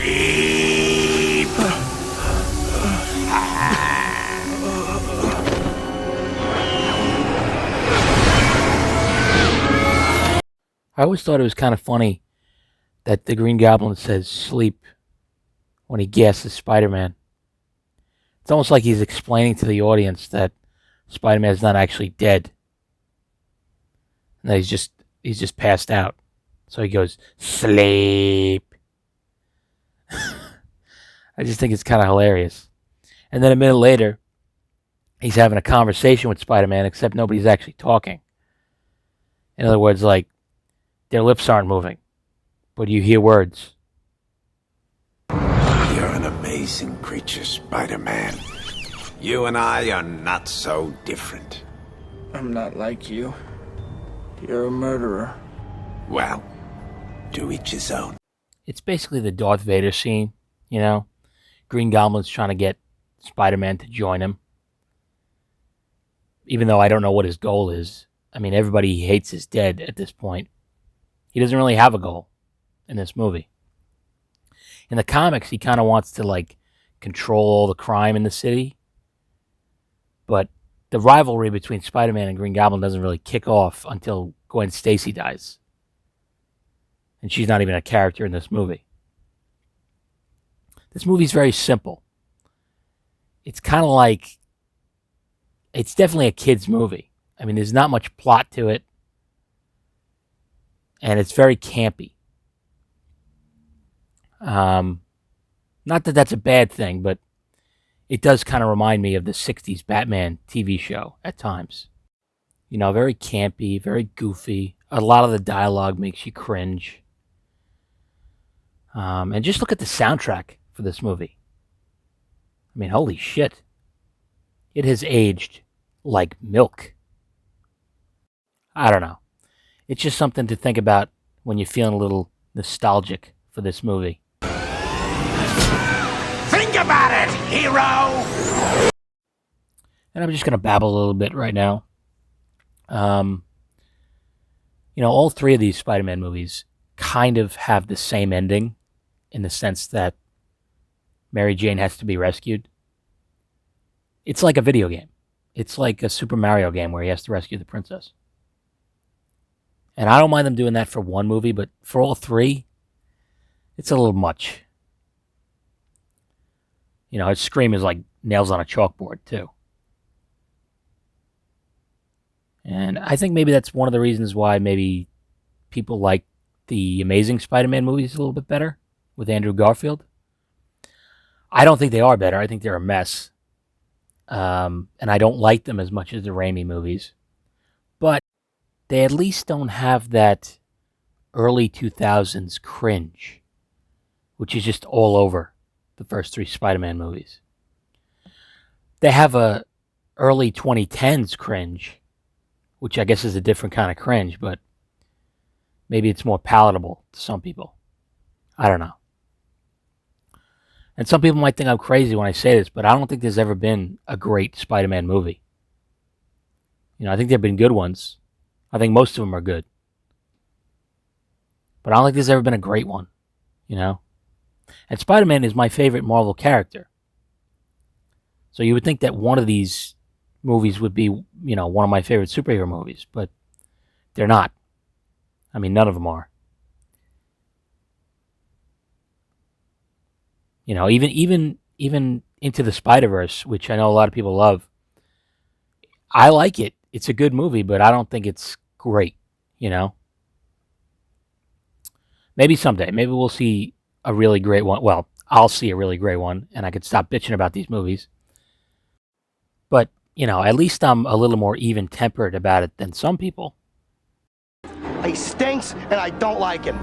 Sleep! I always thought it was kind of funny that the Green Goblin says sleep when he gasses Spider-Man. It's almost like he's explaining to the audience that Spider-Man's not actually dead. And that he's just passed out. So he goes, sleep. I just think it's kind of hilarious. And then a minute later, he's having a conversation with Spider-Man, except nobody's actually talking. In other words, like, their lips aren't moving, but you hear words. You're an amazing creature, Spider-Man. You and I are not so different. I'm not like you. You're a murderer. Well, to each his own. It's basically the Darth Vader scene, you know? Green Goblin's trying to get Spider-Man to join him. Even though I don't know what his goal is. I mean, everybody he hates is dead at this point. He doesn't really have a goal in this movie. In the comics, he kind of wants to, like, control all the crime in the city. But the rivalry between Spider-Man and Green Goblin doesn't really kick off until Gwen Stacy dies. And she's not even a character in this movie. This movie's very simple. It's kind of like... It's definitely a kid's movie. I mean, there's not much plot to it. And it's very campy. Not that that's a bad thing, but it does kind of remind me of the 60s Batman TV show at times. You know, very campy, very goofy. A lot of the dialogue makes you cringe. And just look at the soundtrack for this movie. I mean, holy shit. It has aged like milk. I don't know. It's just something to think about when you're feeling a little nostalgic for this movie. Think about it, hero! And I'm just going to babble a little bit right now. You know, all three of these Spider-Man movies kind of have the same ending in the sense that Mary Jane has to be rescued. It's like a video game. It's like a Super Mario game where he has to rescue the princess. And I don't mind them doing that for one movie, but for all three, it's a little much. You know, his scream is like nails on a chalkboard, too. And I think maybe that's one of the reasons why maybe people like the Amazing Spider-Man movies a little bit better with Andrew Garfield. I don't think they are better. I think they're a mess. And I don't like them as much as the Raimi movies. But they at least don't have that early 2000s cringe, which is just all over the first three Spider-Man movies. They have a early 2010s cringe, which I guess is a different kind of cringe, but maybe it's more palatable to some people. I don't know. And some people might think I'm crazy when I say this, but I don't think there's ever been a great Spider-Man movie. You know, I think there have been good ones. I think most of them are good. But I don't think there's ever been a great one, you know? And Spider-Man is my favorite Marvel character. So you would think that one of these movies would be, you know, one of my favorite superhero movies, but they're not. I mean, none of them are. You know, even Into the Spider-Verse, which I know a lot of people love, I like it. It's a good movie, but I don't think it's great, you know? Maybe someday. Maybe we'll see a really great one. Well, I'll see a really great one, and I could stop bitching about these movies. But, you know, at least I'm a little more even-tempered about it than some people. He stinks, and I don't like him.